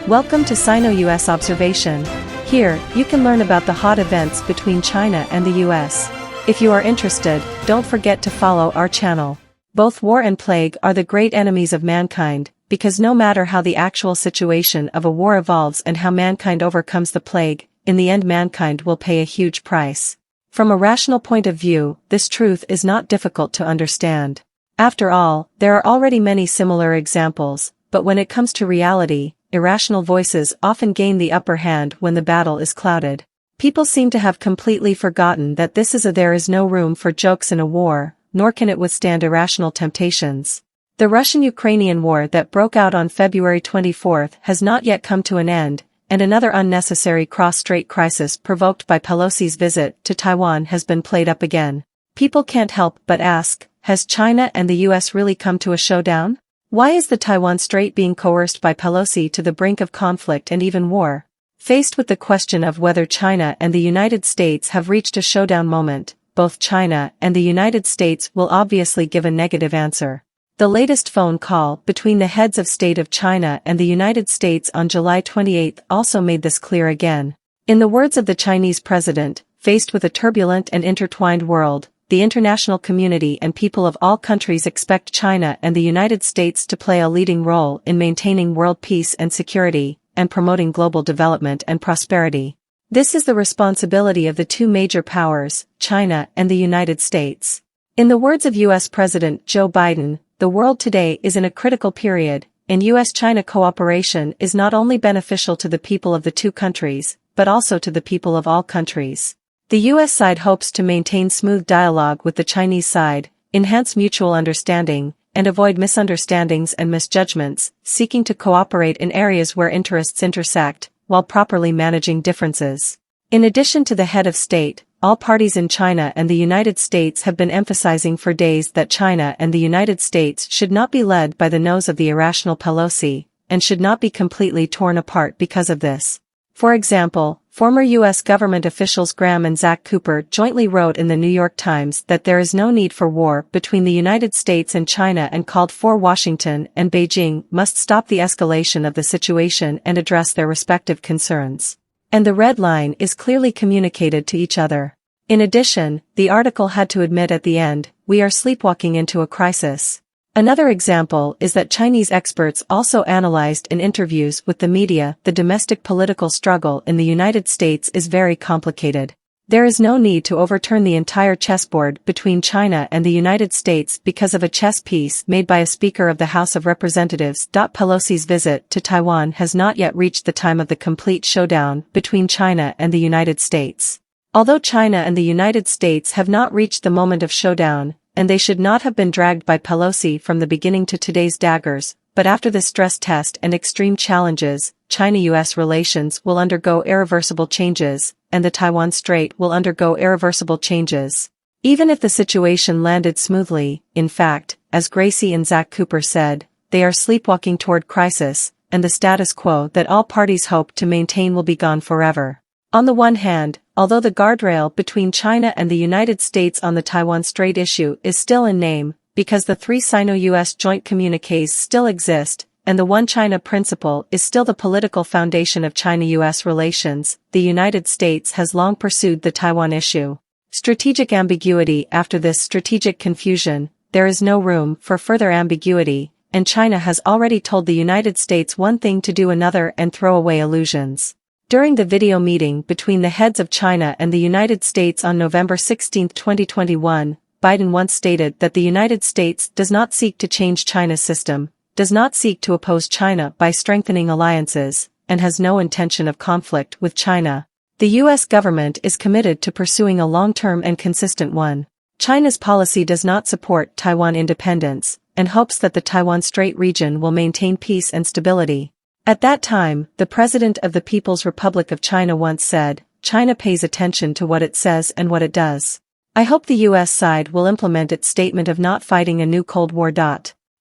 Welcome to Sino-US Observation. Here, you can learn about the hot events between China and the US. If you are interested, don't forget to follow our channel. Both war and plague are the great enemies of mankind, because no matter how the actual situation of a war evolves and how mankind overcomes the plague, in the end mankind will pay a huge price. From a rational point of view, this truth is not difficult to understand. After all, there are already many similar examples, but when it comes to reality, irrational voices often gain the upper hand when the battle is clouded. People seem to have completely forgotten that there is no room for jokes in a war, nor can it withstand irrational temptations. The Russian-Ukrainian war that broke out on February 24 has not yet come to an end, and another unnecessary cross-strait crisis provoked by Pelosi's visit to Taiwan has been played up again. People can't help but ask, has China and the US really come to a showdown? Why is the Taiwan Strait being coerced by Pelosi to the brink of conflict and even war? Faced with the question of whether China and the United States have reached a showdown moment, both China and the United States will obviously give a negative answer. The latest phone call between the heads of state of China and the United States on July 28 also made this clear again. In the words of the Chinese president, faced with a turbulent and intertwined world, the international community and people of all countries expect China and the United States to play a leading role in maintaining world peace and security, and promoting global development and prosperity. This is the responsibility of the two major powers, China and the United States. In the words of U.S. President Joe Biden, the world today is in a critical period, and U.S.-China cooperation is not only beneficial to the people of the two countries, but also to the people of all countries. The U.S. side hopes to maintain smooth dialogue with the Chinese side, enhance mutual understanding, and avoid misunderstandings and misjudgments, seeking to cooperate in areas where interests intersect, while properly managing differences. In addition to the head of state, all parties in China and the United States have been emphasizing for days that China and the United States should not be led by the nose of the irrational Pelosi, and should not be completely torn apart because of this. For example, former U.S. government officials Graham and Zach Cooper jointly wrote in the New York Times that there is no need for war between the United States and China and called for Washington and Beijing must stop the escalation of the situation and address their respective concerns. And the red line is clearly communicated to each other. In addition, the article had to admit at the end, we are sleepwalking into a crisis. Another example is that Chinese experts also analyzed in interviews with the media the domestic political struggle in the United States is very complicated. There is no need to overturn the entire chessboard between China and the United States because of a chess piece made by a Speaker of the House of Representatives. Pelosi's visit to Taiwan has not yet reached the time of the complete showdown between China and the United States. Although China and the United States have not reached the moment of showdown, and they should not have been dragged by Pelosi from the beginning to today's daggers, but after this stress test and extreme challenges, China-US relations will undergo irreversible changes, and the Taiwan Strait will undergo irreversible changes. Even if the situation landed smoothly, in fact, as Gracie and Zach Cooper said, they are sleepwalking toward crisis, and the status quo that all parties hope to maintain will be gone forever. On the one hand, although the guardrail between China and the United States on the Taiwan Strait issue is still in name, because the three Sino-US joint communiques still exist, and the One China principle is still the political foundation of China-US relations, the United States has long pursued the Taiwan issue. Strategic ambiguity. After this strategic confusion, there is no room for further ambiguity, and China has already told the United States one thing to do another and throw away illusions. During the video meeting between the heads of China and the United States on November 16, 2021, Biden once stated that the United States does not seek to change China's system, does not seek to oppose China by strengthening alliances, and has no intention of conflict with China. The U.S. government is committed to pursuing a long-term and consistent one. China's policy does not support Taiwan independence, and hopes that the Taiwan Strait region will maintain peace and stability. At that time, the President of the People's Republic of China once said, China pays attention to what it says and what it does. I hope the U.S. side will implement its statement of not fighting a new Cold War.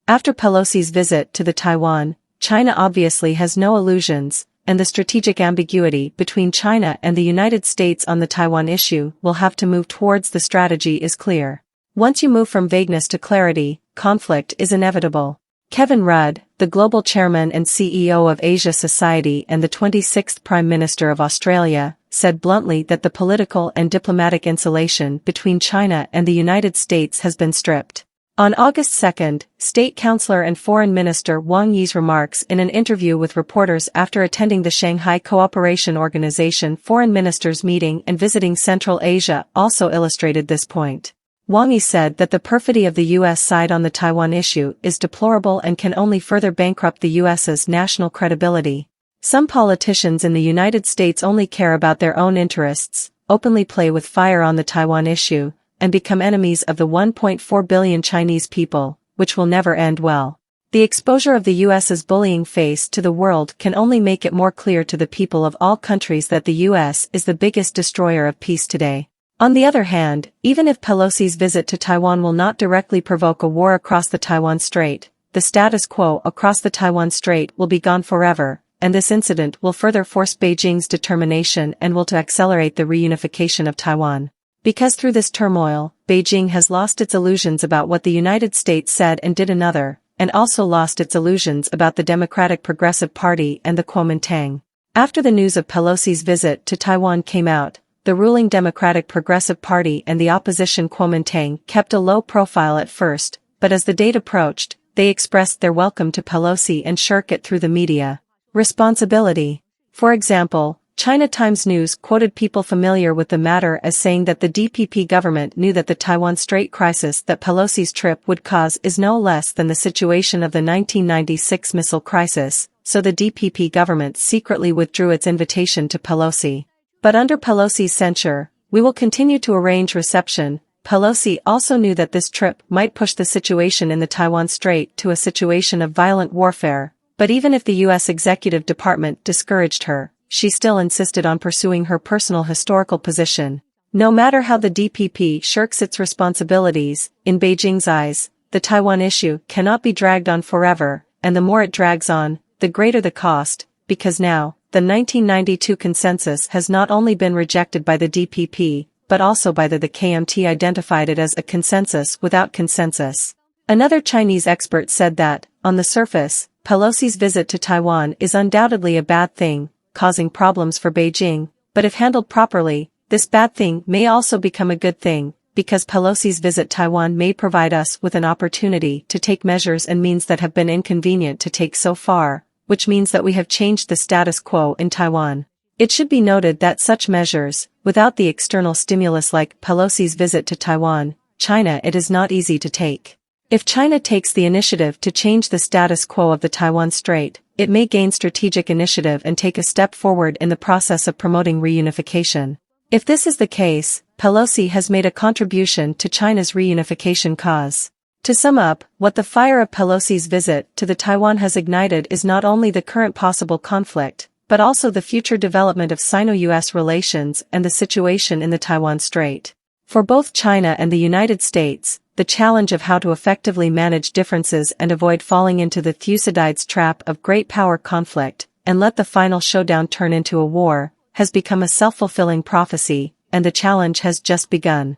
After Pelosi's visit to the Taiwan, China obviously has no illusions, and the strategic ambiguity between China and the United States on the Taiwan issue will have to move towards the strategy is clear. Once you move from vagueness to clarity, conflict is inevitable. Kevin Rudd, the global chairman and CEO of Asia Society and the 26th Prime Minister of Australia, said bluntly that the political and diplomatic insulation between China and the United States has been stripped. On August 2, State Councillor and Foreign Minister Wang Yi's remarks in an interview with reporters after attending the Shanghai Cooperation Organization Foreign Ministers meeting and visiting Central Asia also illustrated this point. Wang Yi said that the perfidy of the U.S. side on the Taiwan issue is deplorable and can only further bankrupt the U.S.'s national credibility. Some politicians in the United States only care about their own interests, openly play with fire on the Taiwan issue, and become enemies of the 1.4 billion Chinese people, which will never end well. The exposure of the U.S.'s bullying face to the world can only make it more clear to the people of all countries that the U.S. is the biggest destroyer of peace today. On the other hand, even if Pelosi's visit to Taiwan will not directly provoke a war across the Taiwan Strait, the status quo across the Taiwan Strait will be gone forever, and this incident will further force Beijing's determination and will to accelerate the reunification of Taiwan. Because through this turmoil, Beijing has lost its illusions about what the United States said and did another, and also lost its illusions about the Democratic Progressive Party and the Kuomintang. After the news of Pelosi's visit to Taiwan came out, the ruling Democratic Progressive Party and the opposition Kuomintang kept a low profile at first, but as the date approached, they expressed their welcome to Pelosi and shirk it through the media. Responsibility. For example, China Times News quoted people familiar with the matter as saying that the DPP government knew that the Taiwan Strait crisis that Pelosi's trip would cause is no less than the situation of the 1996 missile crisis, so the DPP government secretly withdrew its invitation to Pelosi. But under Pelosi's censure, we will continue to arrange reception. Pelosi also knew that this trip might push the situation in the Taiwan Strait to a situation of violent warfare, but even if the U.S. Executive Department discouraged her, she still insisted on pursuing her personal historical position. No matter how the DPP shirks its responsibilities, in Beijing's eyes, the Taiwan issue cannot be dragged on forever, and the more it drags on, the greater the cost, because now, the 1992 consensus has not only been rejected by the DPP, but also by the KMT identified it as a consensus without consensus. Another Chinese expert said that, on the surface, Pelosi's visit to Taiwan is undoubtedly a bad thing, causing problems for Beijing, but if handled properly, this bad thing may also become a good thing, because Pelosi's visit to Taiwan may provide us with an opportunity to take measures and means that have been inconvenient to take so far, which means that we have changed the status quo in Taiwan. It should be noted that such measures, without the external stimulus like Pelosi's visit to Taiwan, China, it is not easy to take. If China takes the initiative to change the status quo of the Taiwan Strait, it may gain strategic initiative and take a step forward in the process of promoting reunification. If this is the case, Pelosi has made a contribution to China's reunification cause. To sum up, what the fire of Pelosi's visit to the Taiwan has ignited is not only the current possible conflict, but also the future development of Sino-US relations and the situation in the Taiwan Strait. For both China and the United States, the challenge of how to effectively manage differences and avoid falling into the Thucydides trap of great power conflict, and let the final showdown turn into a war, has become a self-fulfilling prophecy, and the challenge has just begun.